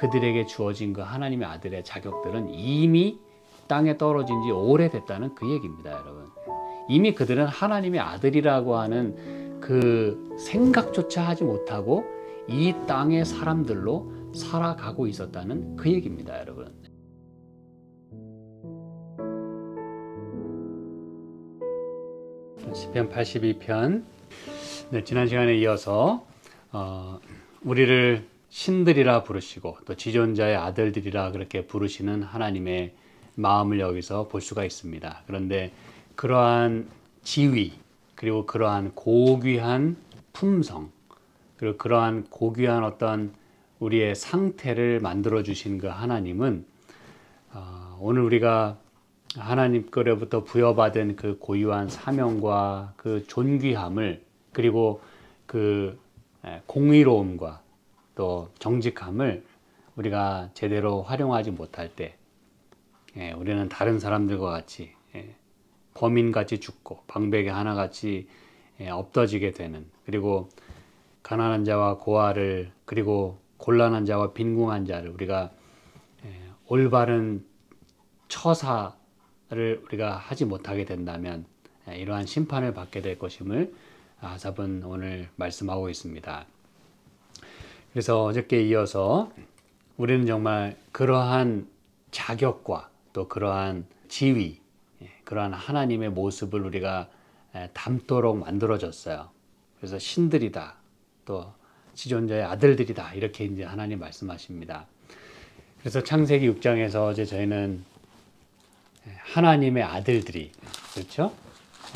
그들에게 주어진 그 하나님의 아들의 자격들은 이미 땅에 떨어진 지 오래됐다는 그 얘기입니다, 여러분. 이미 그들은 하나님의 아들이라고 하는 그 생각조차 하지 못하고 이 땅의 사람들로 살아가고 있었다는 그 얘기입니다, 여러분. 시편 82편. 네, 지난 시간에 이어서 우리를 신들이라 부르시고 또 지존자의 아들들이라 그렇게 부르시는 하나님의 마음을 여기서 볼 수가 있습니다. 그런데 그러한 지위, 그리고 그러한 고귀한 품성, 그리고 그러한 고귀한 어떤 우리의 상태를 만들어 주신 그 하나님은 오늘 우리가 하나님께로부터 부여받은 그 고유한 사명과 그 존귀함을, 그리고 그 공의로움과 또 정직함을 우리가 제대로 활용하지 못할 때 우리는 다른 사람들과 같이 범인같이 죽고 방백에 하나같이 엎어지게 되는, 그리고 가난한 자와 고아를, 그리고 곤란한 자와 빈궁한 자를 우리가 올바른 처사를 우리가 하지 못하게 된다면 이러한 심판을 받게 될 것임을 아삽은 오늘 말씀하고 있습니다. 그래서 어저께 이어서 우리는 정말 그러한 자격과 또 그러한 지위, 그러한 하나님의 모습을 우리가 닮도록 만들어졌어요. 그래서 신들이다, 또 지존자의 아들들이다, 이렇게 이제 하나님 말씀하십니다. 그래서 창세기 6장에서 어제 저희는 하나님의 아들들이, 그렇죠?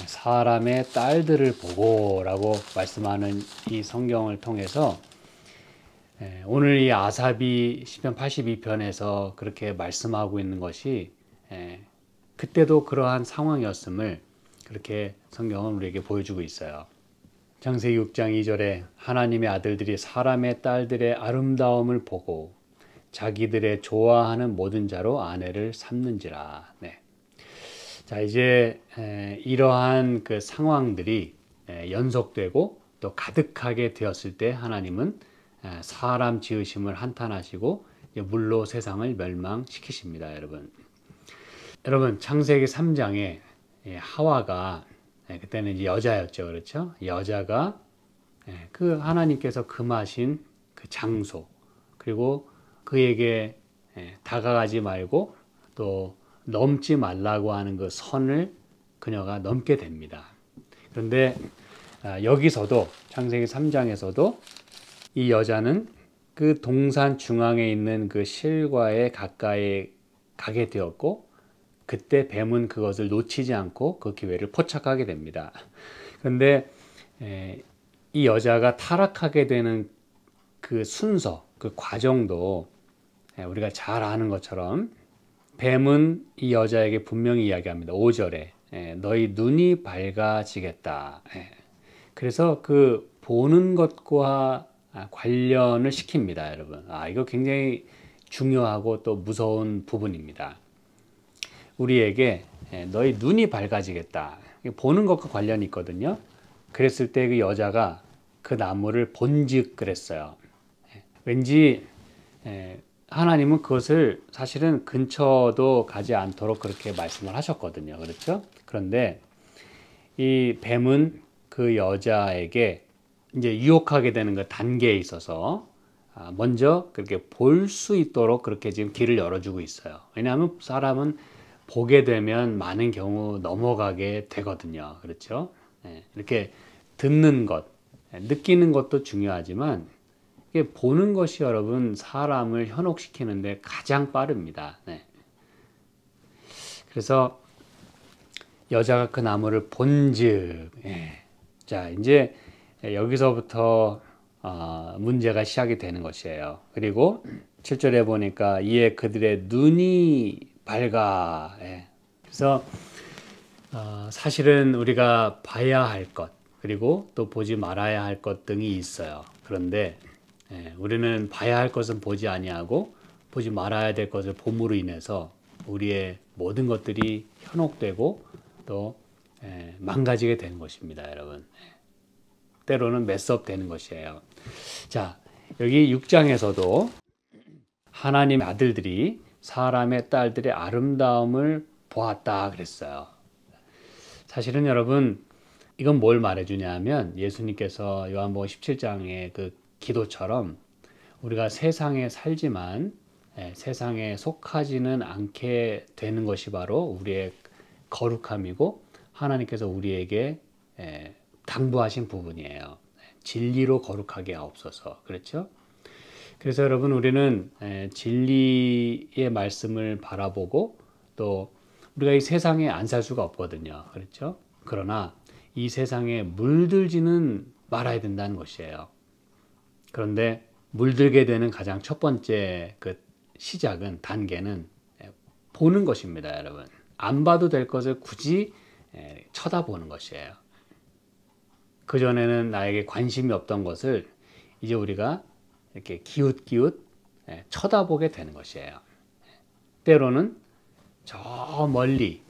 사람의 딸들을 보고라고 말씀하는 이 성경을 통해서 오늘 이 아삽이 시편 82편에서 그렇게 말씀하고 있는 것이 그때도 그러한 상황이었음을 그렇게 성경은 우리에게 보여주고 있어요. 창세기 6장 2절에 하나님의 아들들이 사람의 딸들의 아름다움을 보고 자기들의 좋아하는 모든 자로 아내를 삼는지라. 네. 자, 이제 이러한 그 상황들이 연속되고 또 가득하게 되었을 때 하나님은 사람 지으심을 한탄하시고 물로 세상을 멸망시키십니다, 여러분. 여러분, 창세기 3장에 하와가 그때는 이제 여자였죠, 그렇죠? 여자가 그 하나님께서 금하신 그 장소, 그리고 그에게 다가가지 말고 또 넘지 말라고 하는 그 선을 그녀가 넘게 됩니다. 그런데 여기서도 창세기 3장에서도 이 여자는 그 동산 중앙에 있는 그 실과에 가까이 가게 되었고, 그때 뱀은 그것을 놓치지 않고 그 기회를 포착하게 됩니다. 그런데 이 여자가 타락하게 되는 그 순서, 그 과정도 우리가 잘 아는 것처럼 뱀은 이 여자에게 분명히 이야기합니다. 5절에 너희 눈이 밝아지겠다. 그래서 그 보는 것과 관련을 시킵니다, 여러분. 이거 굉장히 중요하고 또 무서운 부분입니다. 우리에게 너희 눈이 밝아지겠다. 보는 것과 관련이 있거든요. 그랬을 때 그 여자가 그 나무를 본즉 그랬어요. 왠지 하나님은 그것을 사실은 근처도 가지 않도록 그렇게 말씀을 하셨거든요. 그렇죠? 그런데 이 뱀은 그 여자에게 이제 유혹하게 되는 그 단계에 있어서 먼저 그렇게 볼 수 있도록 그렇게 지금 길을 열어주고 있어요. 왜냐하면 사람은 보게 되면 많은 경우 넘어가게 되거든요. 그렇죠? 이렇게 듣는 것, 느끼는 것도 중요하지만 이게 보는 것이 여러분 사람을 현혹시키는데 가장 빠릅니다. 그래서 여자가 그 나무를 본즉, 자 이제 여기서부터 문제가 시작이 되는 것이에요. 그리고 7절에 보니까 이에 그들의 눈이 밝아. 그래서 사실은 우리가 봐야 할 것, 그리고 또 보지 말아야 할 것 등이 있어요. 그런데 우리는 봐야 할 것은 보지 아니하고 보지 말아야 될 것을 봄으로 인해서 우리의 모든 것들이 현혹되고 또 망가지게 되는 것입니다, 여러분. 때로는 메스업 되는 것이에요. 자, 여기 6장에서도 하나님의 아들들이 사람의 딸들의 아름다움을 보았다 그랬어요. 사실은 여러분, 이건 뭘 말해주냐 하면 예수님께서 요한복음 17장의 그 기도처럼 우리가 세상에 살지만 세상에 속하지는 않게 되는 것이 바로 우리의 거룩함이고 하나님께서 우리에게 당부하신 부분이에요. 진리로 거룩하게 하옵소서. 그렇죠? 그래서 여러분, 우리는 진리의 말씀을 바라보고 또 우리가 이 세상에 안 살 수가 없거든요. 그렇죠? 그러나 이 세상에 물들지는 말아야 된다는 것이에요. 그런데 물들게 되는 가장 첫 번째 그 시작은, 단계는 보는 것입니다, 여러분. 안 봐도 될 것을 굳이 쳐다보는 것이에요. 그전에는 나에게 관심이 없던 것을 이제 우리가 이렇게 기웃기웃 쳐다보게 되는 것이에요. 때로는 저 멀리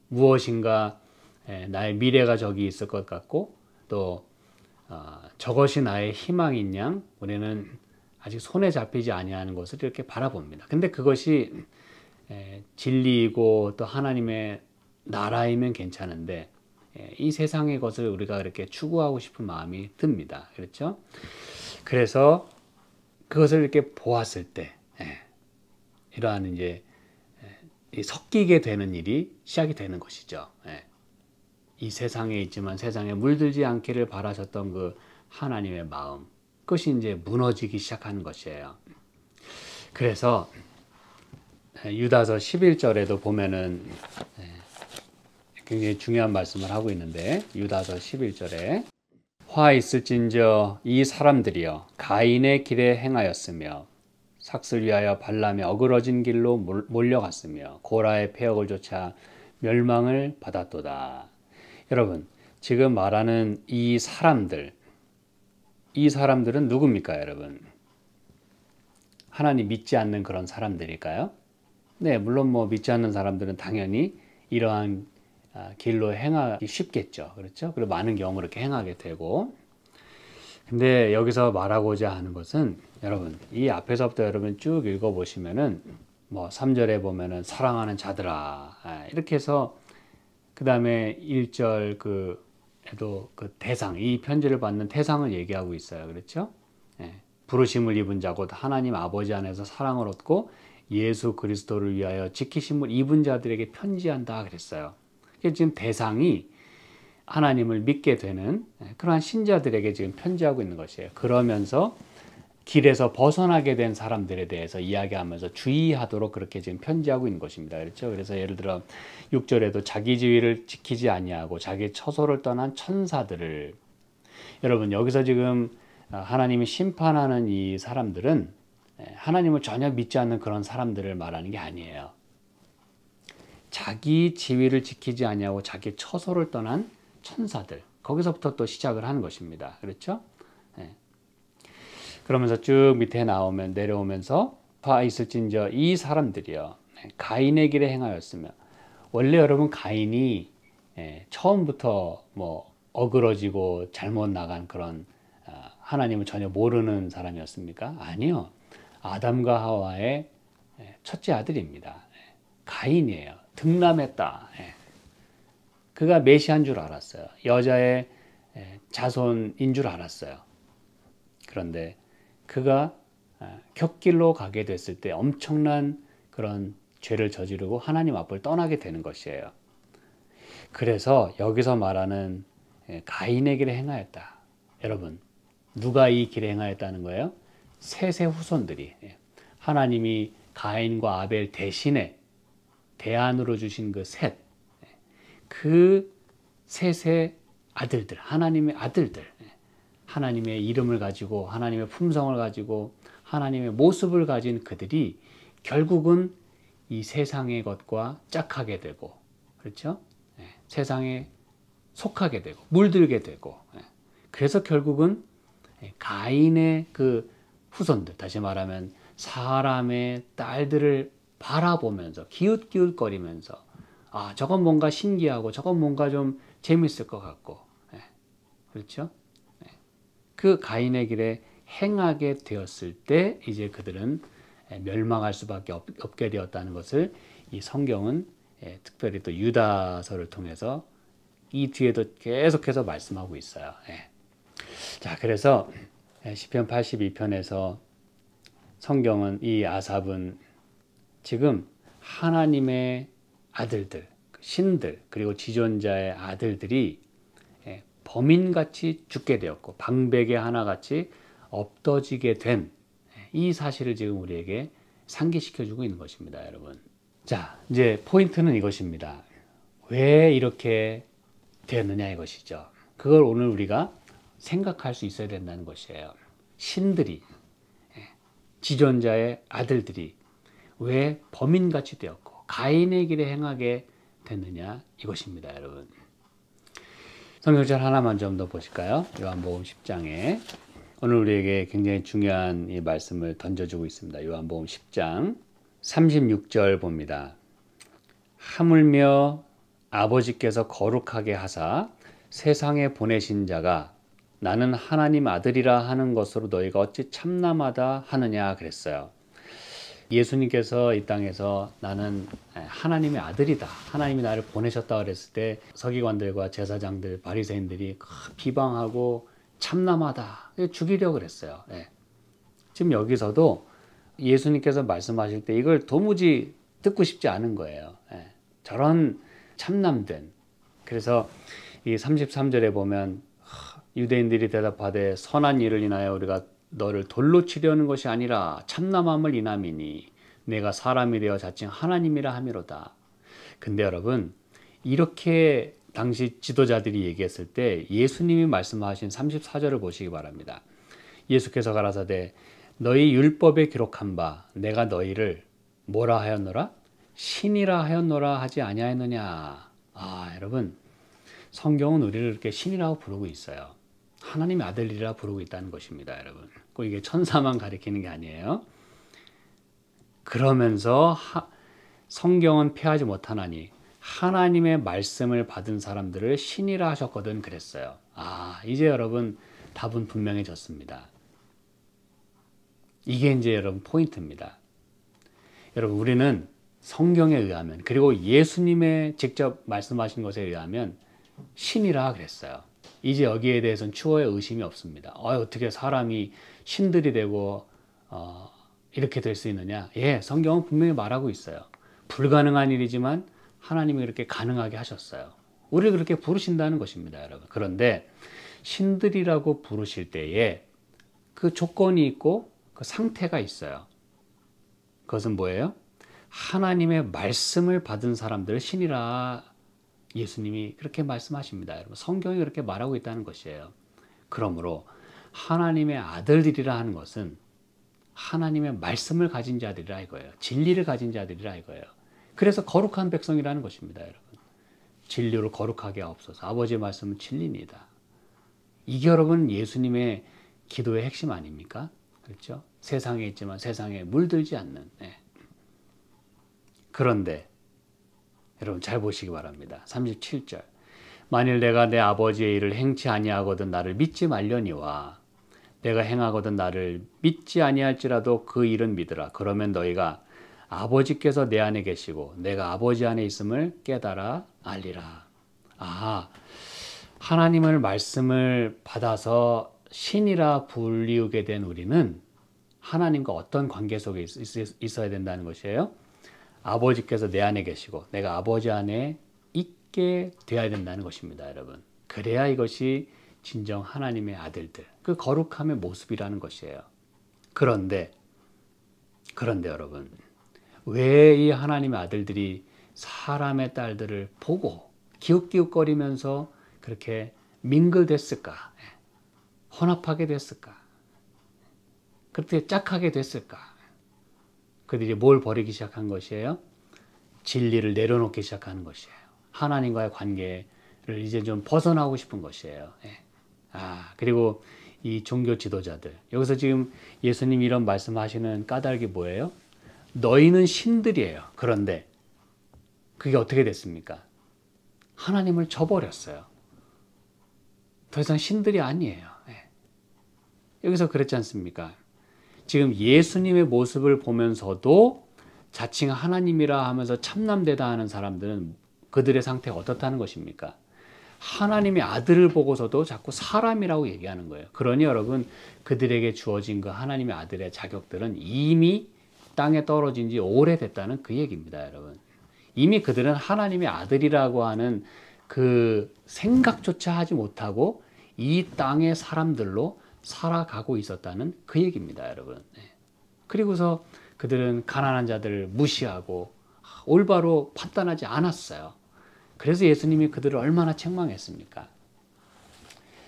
무엇인가 나의 미래가 저기 있을 것 같고 또 저것이 나의 희망인 양 우리는 아직 손에 잡히지 아니하는 것을 이렇게 바라봅니다. 근데 그것이 진리이고 또 하나님의 나라이면 괜찮은데 이 세상의 것을 우리가 그렇게 추구하고 싶은 마음이 듭니다. 그렇죠? 그래서 그것을 이렇게 보았을 때 이러한 이제 섞이게 되는 일이 시작이 되는 것이죠. 이 세상에 있지만 세상에 물들지 않기를 바라셨던 그 하나님의 마음, 그것이 이제 무너지기 시작하는 것이에요. 그래서 유다서 11절에도 보면은 굉장히 중요한 말씀을 하고 있는데, 유다서 11절에 화 있을진저 이 사람들이여 가인의 길에 행하였으며 삭슬 위하여 발람의 어그러진 길로 몰려갔으며 고라의 폐역을 쫓아 멸망을 받았도다. 여러분, 지금 말하는 이 사람들은 누굽니까, 여러분? 하나님 믿지 않는 그런 사람들일까요? 네, 물론 뭐 믿지 않는 사람들은 당연히 이러한 길로 행하기 쉽겠죠. 그렇죠? 그리고 많은 경우 그렇게 행하게 되고. 근데 여기서 말하고자 하는 것은, 여러분, 이 앞에서부터 여러분 쭉 읽어보시면은 뭐 3절에 보면은 사랑하는 자들아 이렇게 해서 그 다음에 1절 에도 그 대상, 이 편지를 받는 대상을 얘기하고 있어요. 그렇죠? 부르심을 입은 자 곧 하나님 아버지 안에서 사랑을 얻고 예수 그리스도를 위하여 지키심을 입은 자들에게 편지한다 그랬어요. 지금 대상이 하나님을 믿게 되는 그러한 신자들에게 지금 편지하고 있는 것이에요. 그러면서 길에서 벗어나게 된 사람들에 대해서 이야기하면서 주의하도록 그렇게 지금 편지하고 있는 것입니다. 그렇죠? 그래서 예를 들어 6절에도 자기 지위를 지키지 아니하고 자기 처소를 떠난 천사들을, 여러분 여기서 지금 하나님이 심판하는 이 사람들은 하나님을 전혀 믿지 않는 그런 사람들을 말하는 게 아니에요. 자기 지위를 지키지 아니하고 자기 처소를 떠난 천사들, 거기서부터 또 시작을 하는 것입니다. 그렇죠? 그러면서 쭉 밑에 내려오면서 화 있을진저 이 사람들이요 가인의 길에 행하였으며, 원래 여러분 가인이 처음부터 뭐 어그러지고 잘못 나간 그런 하나님을 전혀 모르는 사람이었습니까? 아니요. 아담과 하와의 첫째 아들입니다. 가인이에요. 등남했다. 그가 메시아인 줄 알았어요. 여자의 자손인 줄 알았어요. 그런데 그가 곁길로 가게 됐을 때 엄청난 그런 죄를 저지르고 하나님 앞을 떠나게 되는 것이에요. 그래서 여기서 말하는 가인의 길에 행하였다. 여러분, 누가 이 길에 행하였다는 거예요? 셋의 후손들이, 하나님이 가인과 아벨 대신에 대안으로 주신 그 셋, 그 셋의 아들들, 하나님의 아들들, 하나님의 이름을 가지고 하나님의 품성을 가지고 하나님의 모습을 가진 그들이 결국은 이 세상의 것과 짝하게 되고, 그렇죠? 세상에 속하게 되고 물들게 되고, 그래서 결국은 가인의 그 후손들, 다시 말하면 사람의 딸들을 바라보면서 기웃기웃거리면서 저건 뭔가 신기하고 저건 뭔가 좀 재밌을 것 같고, 그렇죠? 그 가인의 길에 행하게 되었을 때 이제 그들은 멸망할 수밖에 없게 되었다는 것을 이 성경은 특별히 또 유다서를 통해서 이 뒤에도 계속해서 말씀하고 있어요. 자, 그래서 시편 82편에서 성경은 이 아삽은 지금 하나님의 아들들, 신들, 그리고 지존자의 아들들이 범인같이 죽게 되었고 방백의 하나같이 없어지게 된 이 사실을 지금 우리에게 상기시켜주고 있는 것입니다, 여러분. 자, 이제 포인트는 이것입니다. 왜 이렇게 되었느냐 이것이죠. 그걸 오늘 우리가 생각할 수 있어야 된다는 것이에요. 신들이, 지존자의 아들들이 왜 범인같이 되었고 가인의 길에 행하게 됐느냐 이것입니다, 여러분. 성경절 하나만 좀 더 보실까요? 요한복음 10장에 오늘 우리에게 굉장히 중요한 이 말씀을 던져주고 있습니다. 요한복음 10장 36절 봅니다. 하물며 아버지께서 거룩하게 하사 세상에 보내신 자가 나는 하나님 아들이라 하는 것으로 너희가 어찌 참남하다 하느냐 그랬어요. 예수님께서 이 땅에서 나는 하나님의 아들이다, 하나님이 나를 보내셨다 그랬을 때 서기관들과 제사장들, 바리새인들이 비방하고 참남하다, 죽이려고 그랬어요. 지금 여기서도 예수님께서 말씀하실 때 이걸 도무지 듣고 싶지 않은 거예요. 저런 참남된. 그래서 이 33절에 보면 유대인들이 대답하되 선한 일을 인하여 우리가 너를 돌로 치려는 것이 아니라 참남함을 인함이니 내가 사람이 되어 자칭 하나님이라 함이로다. 근데 여러분, 이렇게 당시 지도자들이 얘기했을 때 예수님이 말씀하신 34절을 보시기 바랍니다. 예수께서 가라사대 너희 율법에 기록한 바 내가 너희를 뭐라 하였노라? 신이라 하였노라 하지 아니하였느냐. 여러분, 성경은 우리를 이렇게 신이라고 부르고 있어요. 하나님의 아들이라 부르고 있다는 것입니다, 여러분. 꼭 이게 천사만 가리키는 게 아니에요. 그러면서 성경은 폐하지 못하나니 하나님의 말씀을 받은 사람들을 신이라 하셨거든 그랬어요. 이제 여러분 답은 분명해졌습니다. 이게 이제 여러분 포인트입니다. 여러분, 우리는 성경에 의하면, 그리고 예수님의 직접 말씀하신 것에 의하면 신이라 그랬어요. 이제 여기에 대해서는 추호의 의심이 없습니다. 어떻게 사람이 신들이 되고 이렇게 될 수 있느냐? 성경은 분명히 말하고 있어요. 불가능한 일이지만 하나님이 그렇게 가능하게 하셨어요. 우리를 그렇게 부르신다는 것입니다, 여러분. 그런데 신들이라고 부르실 때에 그 조건이 있고 그 상태가 있어요. 그것은 뭐예요? 하나님의 말씀을 받은 사람들을 신이라 예수님이 그렇게 말씀하십니다, 여러분. 성경이 그렇게 말하고 있다는 것이에요. 그러므로 하나님의 아들들이라 하는 것은 하나님의 말씀을 가진 자들이라 이거예요. 진리를 가진 자들이라 이거예요. 그래서 거룩한 백성이라는 것입니다, 여러분. 진리로 거룩하게 하옵소서. 아버지의 말씀은 진리입니다. 이게 여러분 예수님의 기도의 핵심 아닙니까? 그렇죠? 세상에 있지만 세상에 물들지 않는. 그런데 여러분 잘 보시기 바랍니다. 37절. 만일 내가 내 아버지의 일을 행치 아니하거든 나를 믿지 말려니와 내가 행하거든 나를 믿지 아니할지라도 그 일은 믿으라. 그러면 너희가 아버지께서 내 안에 계시고 내가 아버지 안에 있음을 깨달아 알리라. 하나님의 말씀을 받아서 신이라 불리우게 된 우리는 하나님과 어떤 관계 속에 있어야 된다는 것이에요. 아버지께서 내 안에 계시고 내가 아버지 안에 있게 되어야 된다는 것입니다, 여러분. 그래야 이것이 진정 하나님의 아들들, 그 거룩함의 모습이라는 것이에요. 그런데 여러분, 왜 이 하나님의 아들들이 사람의 딸들을 보고 기웃기웃거리면서 그렇게 민글됐을까? 혼합하게 됐을까? 그렇게 짝하게 됐을까? 그들이 뭘 버리기 시작한 것이에요? 진리를 내려놓기 시작하는 것이에요. 하나님과의 관계를 이제 좀 벗어나고 싶은 것이에요. 그리고 이 종교 지도자들, 여기서 지금 예수님이 이런 말씀하시는 까닭이 뭐예요? 너희는 신들이에요. 그런데 그게 어떻게 됐습니까? 하나님을 저버렸어요. 더 이상 신들이 아니에요. 여기서 그랬지 않습니까? 지금 예수님의 모습을 보면서도 자칭 하나님이라 하면서 참남되다 하는 사람들은 그들의 상태가 어떻다는 것입니까? 하나님의 아들을 보고서도 자꾸 사람이라고 얘기하는 거예요. 그러니 여러분, 그들에게 주어진 그 하나님의 아들의 자격들은 이미 땅에 떨어진 지 오래됐다는 그 얘기입니다, 여러분. 이미 그들은 하나님의 아들이라고 하는 그 생각조차 하지 못하고 이 땅의 사람들로 살아가고 있었다는 그 얘기입니다, 여러분. 그리고서 그들은 가난한 자들을 무시하고 올바로 판단하지 않았어요. 그래서 예수님이 그들을 얼마나 책망했습니까?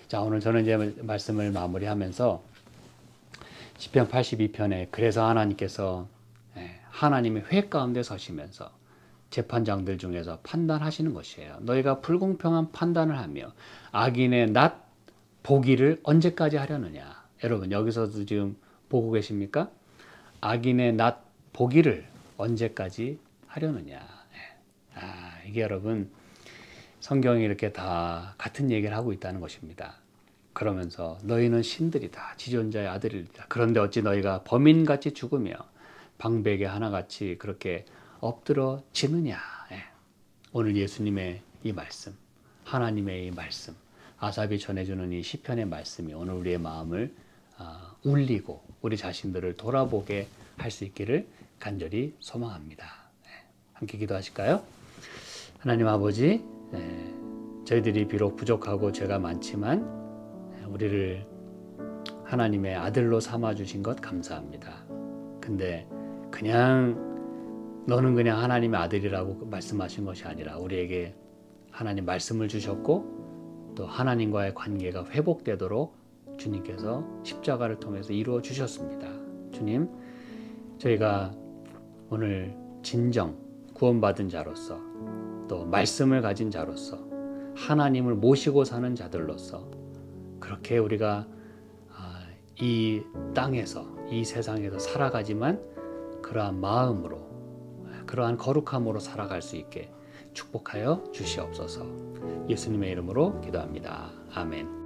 자, 오늘 저는 이제 말씀을 마무리하면서 시편 82편에 그래서 하나님께서 하나님의 회 가운데 서시면서 재판장들 중에서 판단하시는 것이에요. 너희가 불공평한 판단을 하며 악인의 낫 보기를 언제까지 하려느냐. 여러분, 여기서도 지금 보고 계십니까? 악인의 낫 보기를 언제까지 하려느냐. 이게 여러분, 성경이 이렇게 다 같은 얘기를 하고 있다는 것입니다. 그러면서 너희는 신들이다. 지존자의 아들이다. 그런데 어찌 너희가 범인같이 죽으며 방백의 하나같이 그렇게 엎드러지느냐. 오늘 예수님의 이 말씀, 하나님의 이 말씀, 아삽이 전해주는 이 시편의 말씀이 오늘 우리의 마음을 울리고 우리 자신들을 돌아보게 할 수 있기를 간절히 소망합니다. 함께 기도하실까요? 하나님 아버지, 저희들이 비록 부족하고 죄가 많지만 우리를 하나님의 아들로 삼아주신 것 감사합니다. 근데 그냥 너는 그냥 하나님의 아들이라고 말씀하신 것이 아니라 우리에게 하나님 말씀을 주셨고 또 하나님과의 관계가 회복되도록 주님께서 십자가를 통해서 이루어 주셨습니다. 주님, 저희가 오늘 진정 구원받은 자로서 또 말씀을 가진 자로서 하나님을 모시고 사는 자들로서 그렇게 우리가 이 땅에서 이 세상에서 살아가지만 그러한 마음으로 그러한 거룩함으로 살아갈 수 있게 축복하여 주시옵소서. 예수님의 이름으로 기도합니다. 아멘.